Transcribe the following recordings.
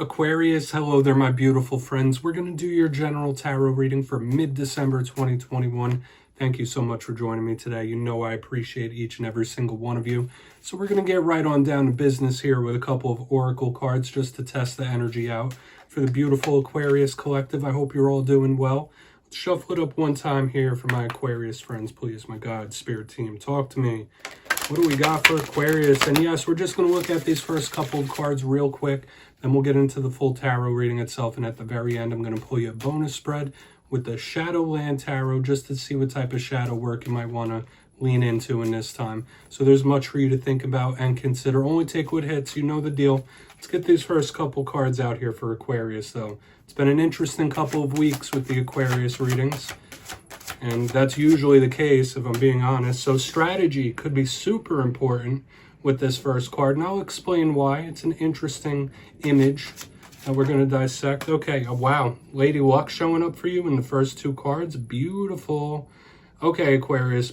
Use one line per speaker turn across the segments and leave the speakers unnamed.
Aquarius, hello there, my beautiful friends. We're going to do your general tarot reading for mid-December 2021. Thank you so much for joining me today. You know I appreciate each and every single one of you. So we're going to get right on down to business here with a couple of oracle cards just to test the energy out for the beautiful Aquarius collective. I hope you're all doing well. Let's shuffle it up one time here for my Aquarius friends, please. My God, spirit team, talk to me. What do we got for Aquarius? And yes, we're just going to look at these first couple of cards real quick. Then we'll get into the full tarot reading itself. And at the very end, I'm going to pull you a bonus spread with the Shadowland Tarot just to see what type of shadow work you might want to lean into in this time. So there's much for you to think about and consider. Only take what hits. You know the deal. Let's get these first couple cards out here for Aquarius, though. It's been an interesting couple of weeks with the Aquarius readings. And that's usually the case, if I'm being honest. So strategy could be super important with this first card. And I'll explain why. It's an interesting image that we're going to dissect. Okay, oh, wow. Lady Luck showing up for you in the first two cards. Beautiful. Okay, Aquarius.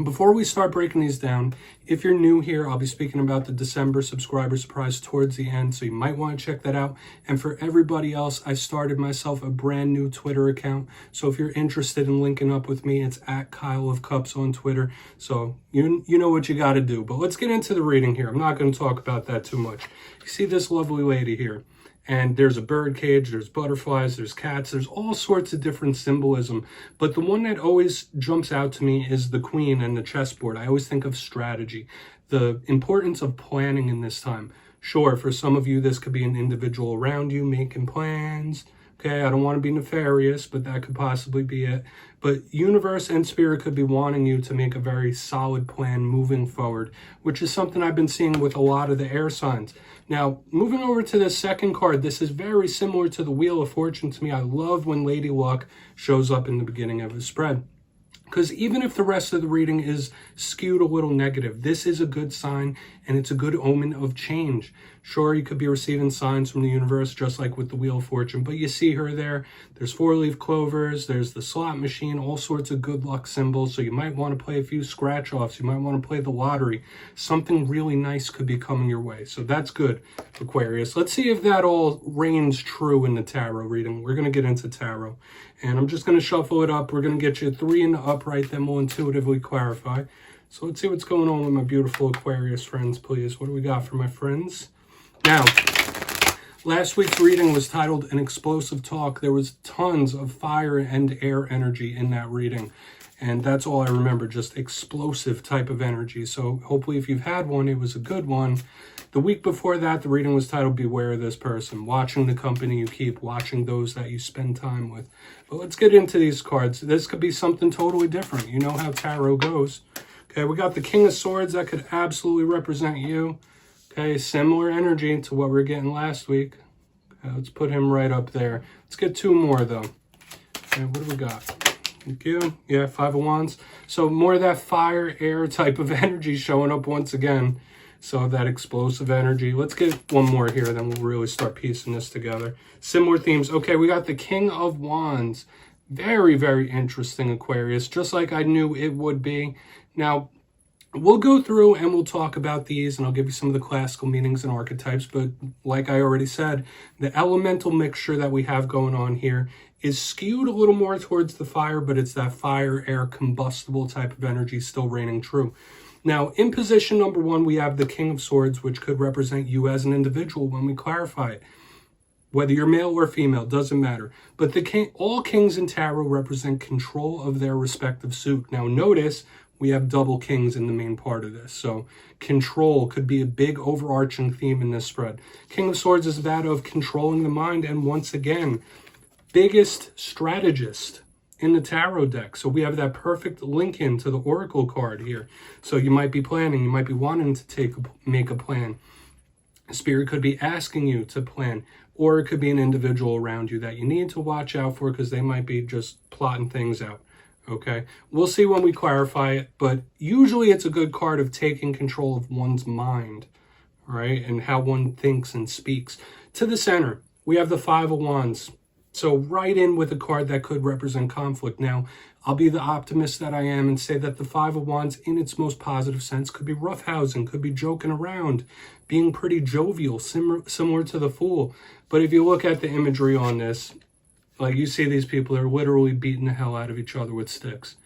Before we start breaking these down, if you're new here, I'll be speaking about the December subscriber surprise towards the end, so you might want to check that out. And for everybody else, I started myself a brand new Twitter account. So if you're interested in linking up with me, it's at kyleofcups on Twitter. So you know what you got to do. But let's get into the reading here. I'm not going to talk about that too much. You see this lovely lady here. And there's a bird cage, there's butterflies, there's cats, there's all sorts of different symbolism. But the one that always jumps out to me is the queen and the chessboard. I always think of strategy, the importance of planning in this time. Sure, for some of you, this could be an individual around you making plans. Okay, I don't want to be nefarious, but that could possibly be it. But universe and spirit could be wanting you to make a very solid plan moving forward, which is something I've been seeing with a lot of the air signs. Now, moving over to the second card, this is very similar to the Wheel of Fortune to me. I love when Lady Luck shows up in the beginning of a spread. Because even if the rest of the reading is skewed a little negative, this is a good sign and it's a good omen of change. Sure, you could be receiving signs from the universe just like with the Wheel of Fortune, but you see her there. There's four-leaf clovers, there's the slot machine, all sorts of good luck symbols. So you might want to play a few scratch-offs. You might want to play the lottery. Something really nice could be coming your way. So that's good, Aquarius. Let's see if that all reigns true in the tarot reading. We're going to get into tarot. And I'm just going to shuffle it up. We're going to get you 3 in the upright, then we'll intuitively clarify. So let's see what's going on with my beautiful Aquarius friends, please. What do we got for my friends? Now, last week's reading was titled An Explosive Talk. There was tons of fire and air energy in that reading. And that's all I remember, just explosive type of energy. So hopefully if you've had one, it was a good one. The week before that, the reading was titled Beware of This Person. Watching the company you keep, watching those that you spend time with. But let's get into these cards. This could be something totally different. You know how tarot goes. Okay, we got the King of Swords. That could absolutely represent you. Okay, similar energy to what we were getting last week. Okay, let's put him right up there. Let's get 2 more, though. Okay, what do we got? Thank you. Yeah, 5 of Wands. So more of that fire, air type of energy showing up once again. So that explosive energy. Let's get 1 more here, then we'll really start piecing this together. Similar themes. Okay, we got the King of Wands. Very, very interesting, Aquarius. Just like I knew it would be. Now, we'll go through and we'll talk about these, and I'll give you some of the classical meanings and archetypes. But like I already said, the elemental mixture that we have going on here is skewed a little more towards the fire, but it's that fire, air, combustible type of energy still reigning true. Now, in position number 1, we have the King of Swords, which could represent you as an individual when we clarify it. Whether you're male or female, doesn't matter. But all kings in tarot represent control of their respective suit. Now, notice we have double kings in the main part of this. So control could be a big overarching theme in this spread. King of Swords is that of controlling the mind. And once again, biggest strategist in the tarot deck. So we have that perfect link into the oracle card here. So you might be planning, you might be wanting to make a plan. Spirit could be asking you to plan, or it could be an individual around you that you need to watch out for because they might be just plotting things out. Okay, we'll see when we clarify it, but usually it's a good card of taking control of one's mind, right? And how one thinks and speaks. To the center, we have the 5 of Wands. So right in with a card that could represent conflict. Now, I'll be the optimist that I am and say that the Five of Wands in its most positive sense could be roughhousing, could be joking around, being pretty jovial, similar to the Fool. But if you look at the imagery on this, like you see these people are literally beating the hell out of each other with sticks.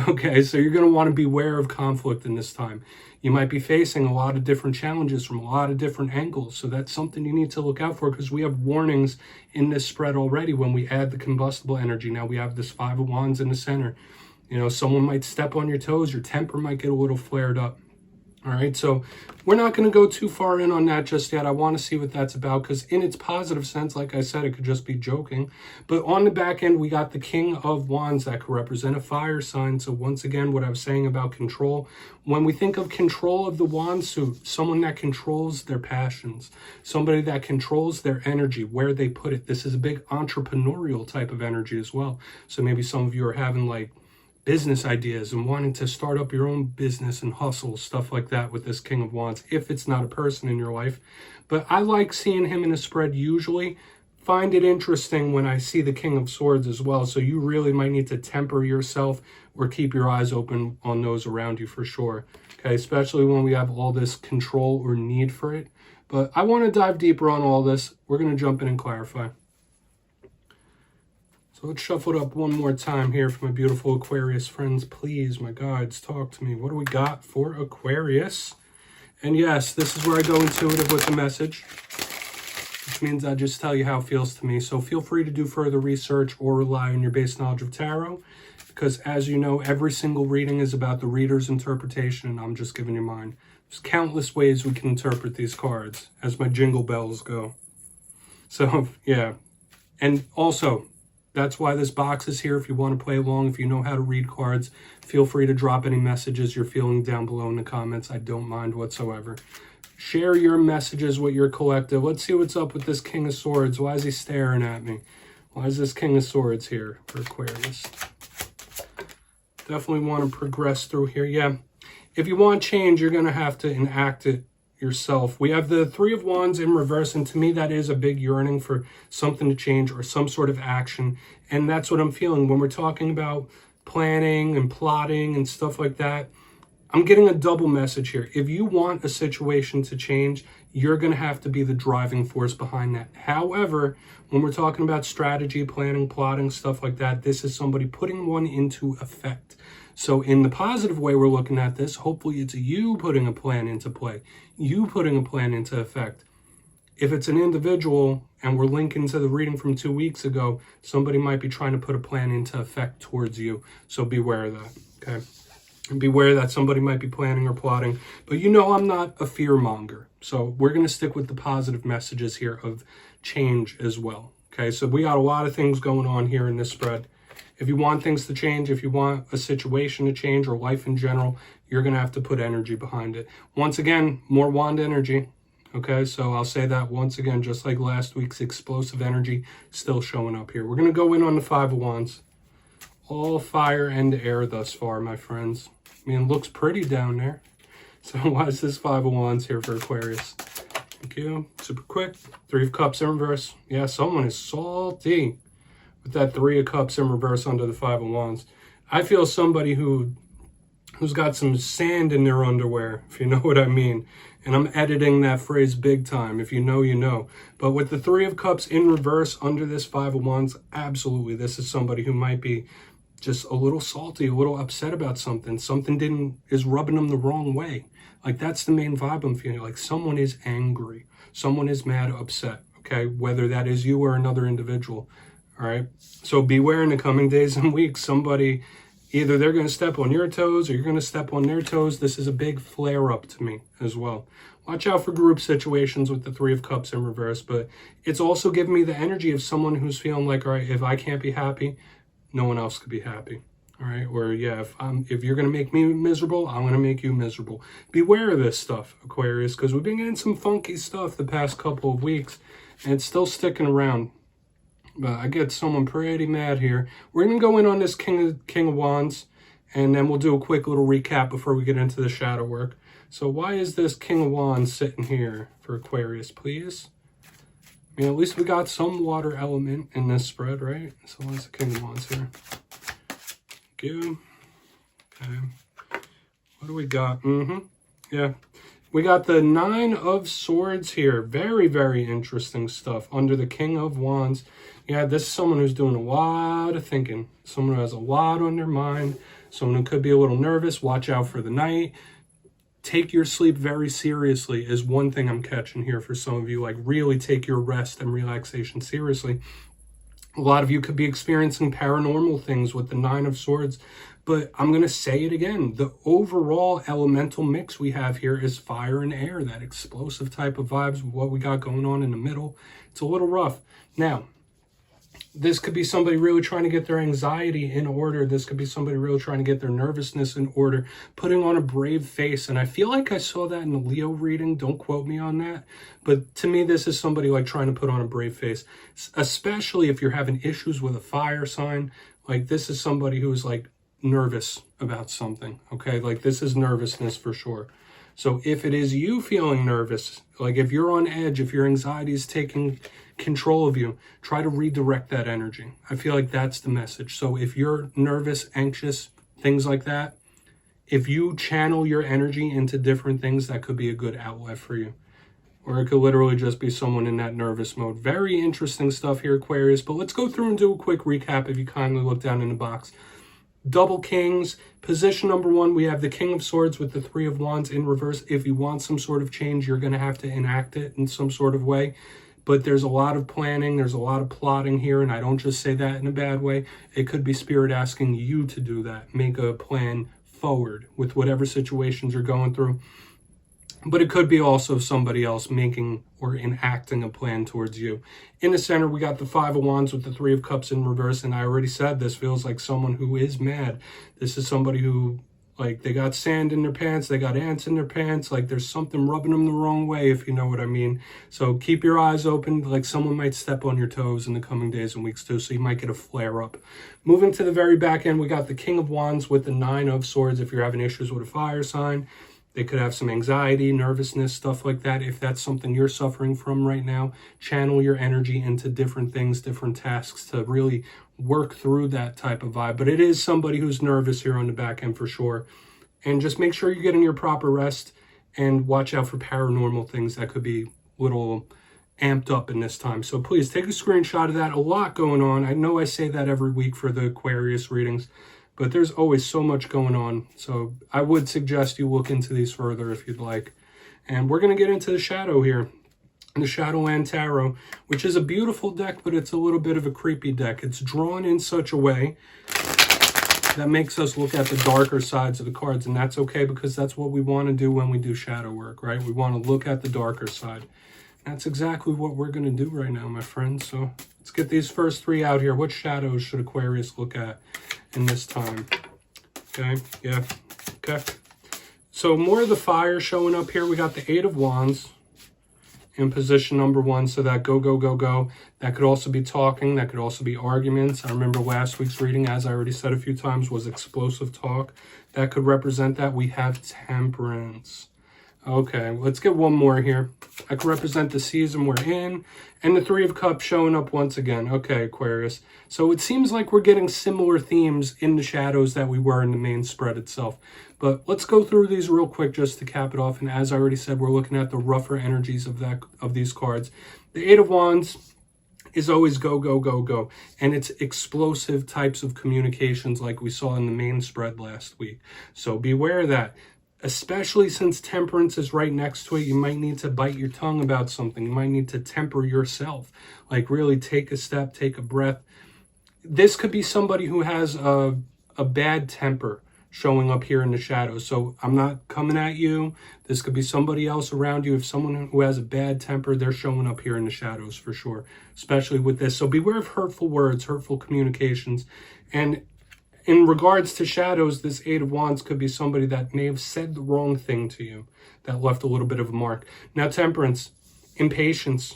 Okay, so you're going to want to beware of conflict in this time. You might be facing a lot of different challenges from a lot of different angles. So that's something you need to look out for, because we have warnings in this spread already when we add the combustible energy. Now we have this Five of Wands in the center. You know, someone might step on your toes. Your temper might get a little flared up. All right, so we're not going to go too far in on that just yet. I want to see what that's about, because in its positive sense, like I said, it could just be joking. But on the back end, we got the King of Wands that could represent a fire sign. So once again, what I was saying about control, when we think of control of the wand suit, someone that controls their passions, somebody that controls their energy, where they put it. This is a big entrepreneurial type of energy as well. So maybe some of you are having like business ideas and wanting to start up your own business and hustle, stuff like that with this King of Wands, if it's not a person in your life. But I like seeing him in a spread usually. Find it interesting when I see the King of Swords as well. So you really might need to temper yourself or keep your eyes open on those around you for sure. Okay, especially when we have all this control or need for it. But I want to dive deeper on all this. We're going to jump in and clarify. So let's shuffle it up one more time here for my beautiful Aquarius friends. Please, my guides, talk to me. What do we got for Aquarius? And yes, this is where I go intuitive with the message, which means I just tell you how it feels to me. So feel free to do further research or rely on your base knowledge of tarot, because as you know, every single reading is about the reader's interpretation, and I'm just giving you mine. There's countless ways we can interpret these cards, as my jingle bells go. So, yeah. And also, that's why this box is here. If you want to play along, if you know how to read cards, feel free to drop any messages you're feeling down below in the comments. I don't mind whatsoever. Share your messages with your collective. Let's see what's up with this King of Swords. Why is he staring at me? Why is this King of Swords here for Aquarius? Definitely want to progress through here. Yeah, if you want change, you're going to have to enact it yourself. We have the Three of Wands in reverse, and to me that is a big yearning for something to change or some sort of action. And that's what I'm feeling when we're talking about planning and plotting and stuff like that. I'm getting a double message here. If you want a situation to change, you're going to have to be the driving force behind that. However, when we're talking about strategy, planning, plotting, stuff like that, this is somebody putting one into effect. So in the positive way we're looking at this, hopefully it's you putting a plan into play, you putting a plan into effect. If it's an individual, and we're linking to the reading from 2 weeks ago, somebody might be trying to put a plan into effect towards you. So beware of that, okay? And beware that somebody might be planning or plotting. But you know I'm not a fear monger. So we're going to stick with the positive messages here of change as well, okay? So we got a lot of things going on here in this spread. If you want things to change, if you want a situation to change or life in general, you're going to have to put energy behind it. Once again, more wand energy. Okay, so I'll say that once again, just like last week's explosive energy, still showing up here. We're going to go in on the Five of Wands. All fire and air thus far, my friends. I mean, it looks pretty down there. So why is this Five of Wands here for Aquarius? Thank you. Super quick. Three of Cups in reverse. Yeah, someone is salty with that Three of Cups in reverse under the Five of Wands. I feel somebody who's got some sand in their underwear, if you know what I mean. And I'm editing that phrase big time. If you know, you know. But with the Three of Cups in reverse under this Five of Wands, absolutely, this is somebody who might be just a little salty, a little upset about something. Something is rubbing them the wrong way. Like, that's the main vibe I'm feeling. Like, someone is angry. Someone is mad, upset, okay? Whether that is you or another individual, all right? So beware in the coming days and weeks. Somebody, either they're going to step on your toes or you're going to step on their toes. This is a big flare-up to me as well. Watch out for group situations with the Three of Cups in reverse, but it's also giving me the energy of someone who's feeling like, all right, if I can't be happy, no one else could be happy, all right? Or, yeah, if you're going to make me miserable, I'm going to make you miserable. Beware of this stuff, Aquarius, because we've been getting some funky stuff the past couple of weeks, and it's still sticking around. But I get someone pretty mad here. We're going to go in on this King of Wands, and then we'll do a quick little recap before we get into the shadow work. So why is this King of Wands sitting here for Aquarius, please? I mean, at least we got some water element in this spread, right? So what's the King of Wands here? you. Okay. What do we got? Yeah. We got the 9 of Swords here. Very, very interesting stuff. Under the King of Wands. Yeah, this is someone who's doing a lot of thinking. Someone who has a lot on their mind. Someone who could be a little nervous. Watch out for the night. Take your sleep very seriously is one thing I'm catching here for some of you. Like, really take your rest and relaxation seriously. A lot of you could be experiencing paranormal things with the 9 of Swords. But I'm going to say it again. The overall elemental mix we have here is fire and air. That explosive type of vibes, what we got going on in the middle. It's a little rough. Now, this could be somebody really trying to get their anxiety in order. This could be somebody really trying to get their nervousness in order, putting on a brave face. And I feel like I saw that in the Leo reading. Don't quote me on that. But to me, this is somebody like trying to put on a brave face, especially if you're having issues with a fire sign. Like, this is somebody who's like nervous about something. Okay, like this is nervousness for sure. So if it is you feeling nervous, like if you're on edge, if your anxiety is taking control of you, try to redirect that energy. I feel like that's the message. So if you're nervous, anxious, things like that, if you channel your energy into different things, that could be a good outlet for you. Or it could literally just be someone in that nervous mode. Very interesting stuff here, Aquarius. But let's go through and do a quick recap if you kindly look down in the box. Double Kings, position number 1, we have the King of Swords with the 3 of Wands in reverse. If you want some sort of change, you're going to have to enact it in some sort of way. But there's a lot of planning, there's a lot of plotting here, and I don't just say that in a bad way. It could be Spirit asking you to do that. Make a plan forward with whatever situations you're going through. But it could be also somebody else making or enacting a plan towards you. In the center, we got the 5 of Wands with the 3 of Cups in reverse. And I already said this feels like someone who is mad. This is somebody who, like, they got sand in their pants. They got ants in their pants. Like, there's something rubbing them the wrong way, if you know what I mean. So keep your eyes open. Like, someone might step on your toes in the coming days and weeks too. So you might get a flare up. Moving to the very back end, we got the King of Wands with the 9 of Swords. If you're having issues with a fire sign, they could have some anxiety, nervousness, stuff like that. If that's something you're suffering from right now, channel your energy into different things, different tasks to really work through that type of vibe. But it is somebody who's nervous here on the back end for sure. And just make sure you're getting your proper rest and watch out for paranormal things that could be a little amped up in this time. So please take a screenshot of that. A lot going on. I know I say that every week for the Aquarius readings, but there's always so much going on. So I would suggest you look into these further if you'd like. And we're going to get into the Shadow here. The Shadowland Tarot, which is a beautiful deck, but it's a little bit of a creepy deck. It's drawn in such a way that makes us look at the darker sides of the cards. And that's okay, because that's what we want to do when we do shadow work, right? We want to look at the darker side. That's exactly what we're going to do right now, my friends. So let's get these first 3 out here. What shadows should Aquarius look at in this time? Okay, yeah, okay. So more of the fire showing up here. We got the 8 of Wands in position number 1. So that go, go, go, go. That could also be talking. That could also be arguments. I remember last week's reading, as I already said a few times, was explosive talk. That could represent that. We have Temperance. Okay, let's get one more here. I could represent the season we're in. And the 3 of Cups showing up once again. Okay, Aquarius. So it seems like we're getting similar themes in the shadows that we were in the main spread itself. But let's go through these real quick just to cap it off. And as I already said, we're looking at the rougher energies of these cards. The 8 of Wands is always go, go, go, go. And it's explosive types of communications like we saw in the main spread last week. So beware of that. Especially since Temperance is right next to it, you might need to bite your tongue about something. You might need to temper yourself. Like really take a step, take a breath. This could be somebody who has a bad temper showing up here in the shadows. So I'm not coming at you. This could be somebody else around you. If someone who has a bad temper, they're showing up here in the shadows for sure, especially with this. So beware of hurtful words, hurtful communications. And in regards to shadows, this 8 of Wands could be somebody that may have said the wrong thing to you that left a little bit of a mark. Now, Temperance, impatience.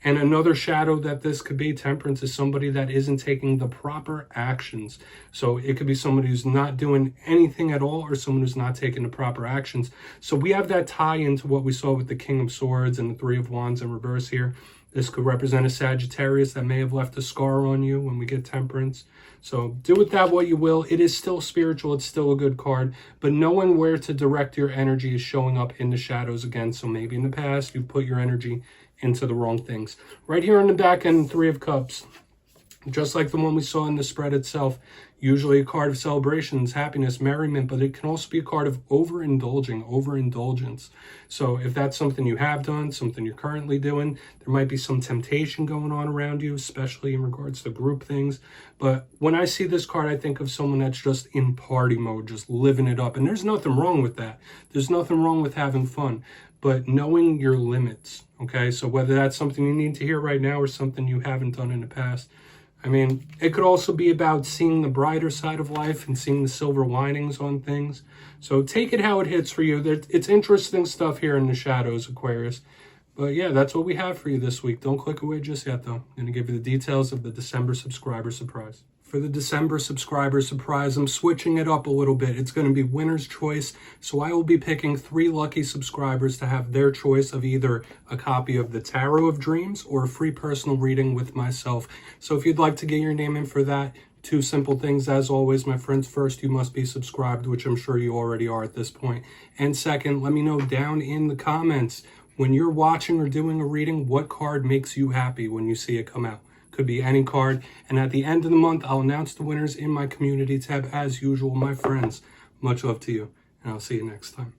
And another shadow that this could be, Temperance, is somebody that isn't taking the proper actions. So it could be somebody who's not doing anything at all or someone who's not taking the proper actions. So we have that tie into what we saw with the King of Swords and the 3 of Wands in reverse here. This could represent a Sagittarius that may have left a scar on you when we get Temperance. So do with that what you will. It is still spiritual. It's still a good card. But knowing where to direct your energy is showing up in the shadows again. So maybe in the past, you put your energy into the wrong things. Right here on the back end, Three of Cups. Just like the one we saw in the spread itself, usually a card of celebrations, happiness, merriment, but it can also be a card of overindulgence. So if that's something you have done, something you're currently doing, there might be some temptation going on around you, especially in regards to group things. But when I see this card, I think of someone that's just in party mode, just living it up. And there's nothing wrong with that. There's nothing wrong with having fun, but knowing your limits, okay? So whether that's something you need to hear right now or something you haven't done in the past, I mean, it could also be about seeing the brighter side of life and seeing the silver linings on things. So take it how it hits for you. It's interesting stuff here in the shadows, Aquarius. But yeah, that's what we have for you this week. Don't click away just yet, though. I'm going to give you the details of the December subscriber surprise. For the December subscriber surprise, I'm switching it up a little bit. It's going to be winner's choice. So I will be picking 3 lucky subscribers to have their choice of either a copy of the Tarot of Dreams or a free personal reading with myself. So if you'd like to get your name in for that, 2 simple things as always, my friends. First, you must be subscribed, which I'm sure you already are at this point. And second, let me know down in the comments, when you're watching or doing a reading, what card makes you happy when you see it come out. Could be any card. And at the end of the month, I'll announce the winners in my community tab as usual, my friends. Much love to you, and I'll see you next time.